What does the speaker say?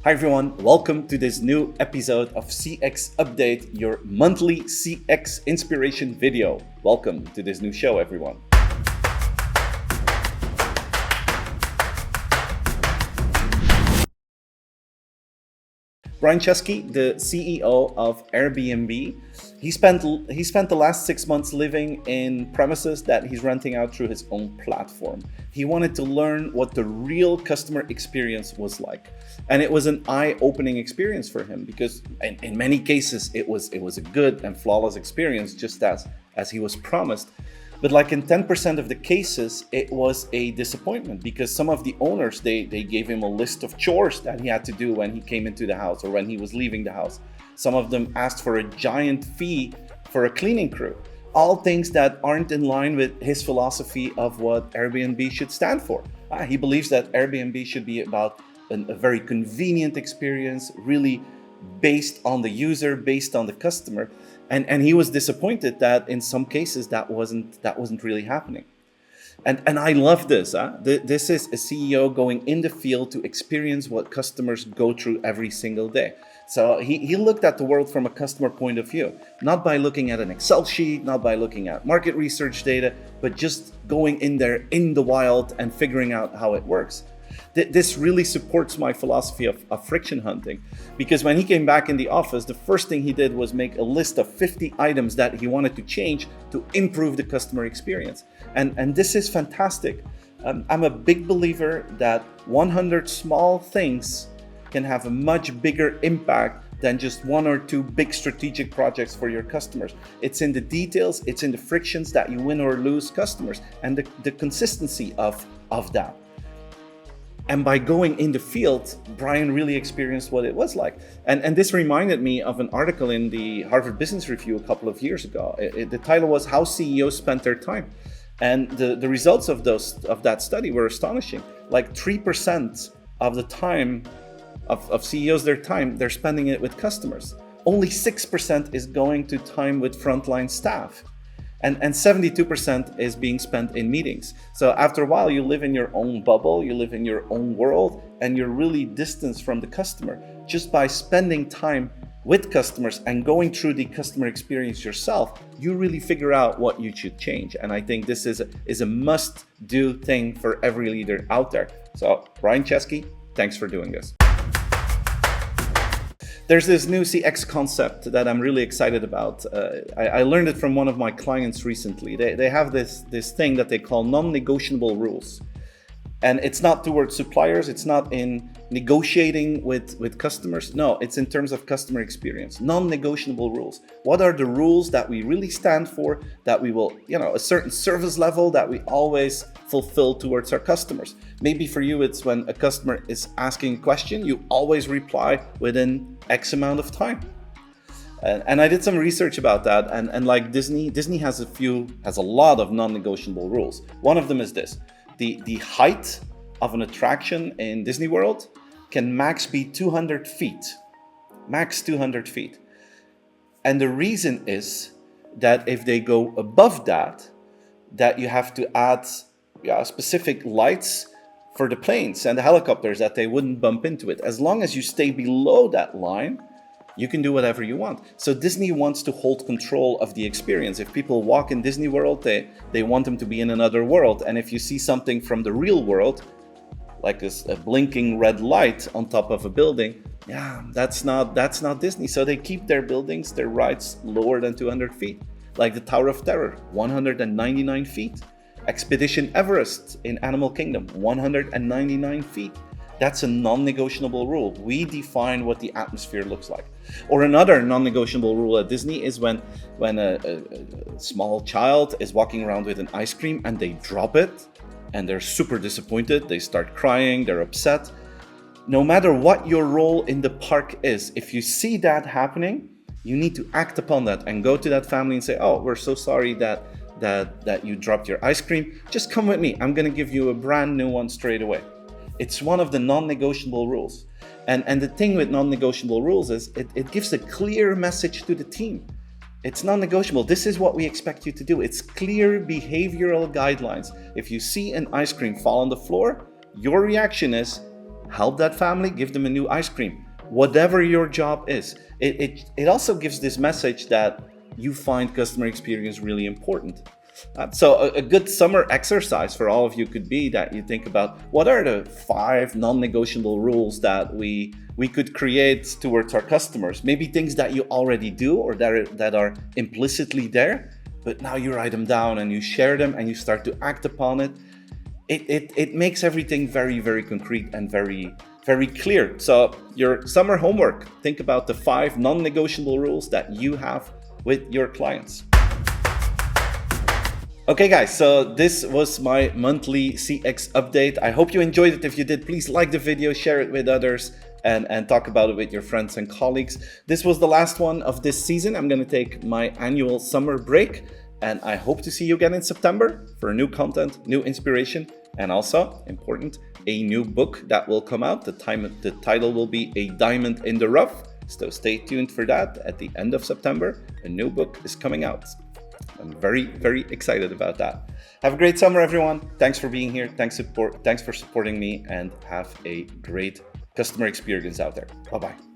Hi everyone, welcome to this new episode of CX Update, your monthly CX inspiration video. Welcome to this new show, everyone. Brian Chesky, the CEO of Airbnb, he spent the last 6 months living in premises that he's renting out through his own platform. He wanted to learn what the real customer experience was like. And it was an eye-opening experience for him because in many cases it was a good and flawless experience, just as he was promised. But like in 10% of the cases, it was a disappointment because some of the owners, they gave him a list of chores that he had to do when he came into the house or when he was leaving the house. Some of them asked for a giant fee for a cleaning crew. All things that aren't in line with his philosophy of what Airbnb should stand for. He believes that Airbnb should be about a very convenient experience, really based on the user, based on the customer. And he was disappointed that in some cases that wasn't really happening. And I love this. This is a CEO going in the field to experience what customers go through every single day. So he looked at the world from a customer point of view, not by looking at an Excel sheet, not by looking at market research data, but just going in there in the wild and figuring out how it works. This really supports my philosophy of friction hunting, because when he came back in the office, the first thing he did was make a list of 50 items that he wanted to change to improve the customer experience. And this is fantastic. I'm a big believer that 100 small things can have a much bigger impact than just one or two big strategic projects for your customers. It's in the details, it's in the frictions that you win or lose customers, and the consistency of that. And by going in the field, Brian really experienced what it was like. And this reminded me of an article in the Harvard Business Review a couple of years ago. The title was How CEOs Spent Their Time. And the results of that study were astonishing. Like 3% of the time of CEOs, their time, they're spending it with customers. Only 6% is going to time with frontline staff. And 72% is being spent in meetings. So after a while, you live in your own bubble, you live in your own world, and you're really distanced from the customer. Just by spending time with customers and going through the customer experience yourself, you really figure out what you should change. And I think this is a must-do thing for every leader out there. So Brian Chesky, thanks for doing this. There's this new CX concept that I'm really excited about. I learned it from one of my clients recently. They have this thing that they call non-negotiable rules. And it's not towards suppliers, it's not in negotiating with customers. No, it's in terms of customer experience. Non-negotiable rules. What are the rules that we really stand for, that we will, a certain service level that we always fulfill towards our customers? Maybe for you, it's when a customer is asking a question, you always reply within X amount of time. And I did some research about that, and like Disney has a lot of non-negotiable rules. One of them is this. The height of an attraction in Disney World can max be 200 feet. Max 200 feet. And the reason is that if they go above that you have to add specific lights for the planes and the helicopters that they wouldn't bump into it. As long as you stay below that line, you can do whatever you want. So Disney wants to hold control of the experience. If people walk in Disney World, they want them to be in another world. And if you see something from the real world, like a blinking red light on top of a building, that's not Disney. So they keep their buildings, their rides lower than 200 feet. Like the Tower of Terror, 199 feet. Expedition Everest in Animal Kingdom, 199 feet. That's a non-negotiable rule. We define what the atmosphere looks like. Or another non-negotiable rule at Disney is when a small child is walking around with an ice cream and they drop it and they're super disappointed, they start crying, they're upset. No matter what your role in the park is, if you see that happening, you need to act upon that and go to that family and say, oh, we're so sorry that you dropped your ice cream. Just come with me. I'm going to give you a brand new one straight away. It's one of the non-negotiable rules. And the thing with non-negotiable rules is it gives a clear message to the team. It's non-negotiable. This is what we expect you to do. It's clear behavioral guidelines. If you see an ice cream fall on the floor, your reaction is, help that family, give them a new ice cream, whatever your job is. It also gives this message that you find customer experience really important. So a good summer exercise for all of you could be that you think about what are the 5 non-negotiable rules that we could create towards our customers. Maybe things that you already do or that are implicitly there, but now you write them down and you share them and you start to act upon it. It makes everything very, very concrete and very, very clear. So your summer homework, think about the 5 non-negotiable rules that you have with your clients. Okay guys, so this was my monthly CX update. I hope you enjoyed it. If you did, please like the video, share it with others, and talk about it with your friends and colleagues. This was the last one of this season. I'm going to take my annual summer break, and I hope to see you again in September for new content, new inspiration, and also, important, a new book that will come out. The title will be A Diamond in the Rough, so stay tuned for that. At the end of September, a new book is coming out. I'm very, very excited about that. Have a great summer, everyone. Thanks for being here. Thanks for supporting me, and have a great customer experience out there. Bye-bye.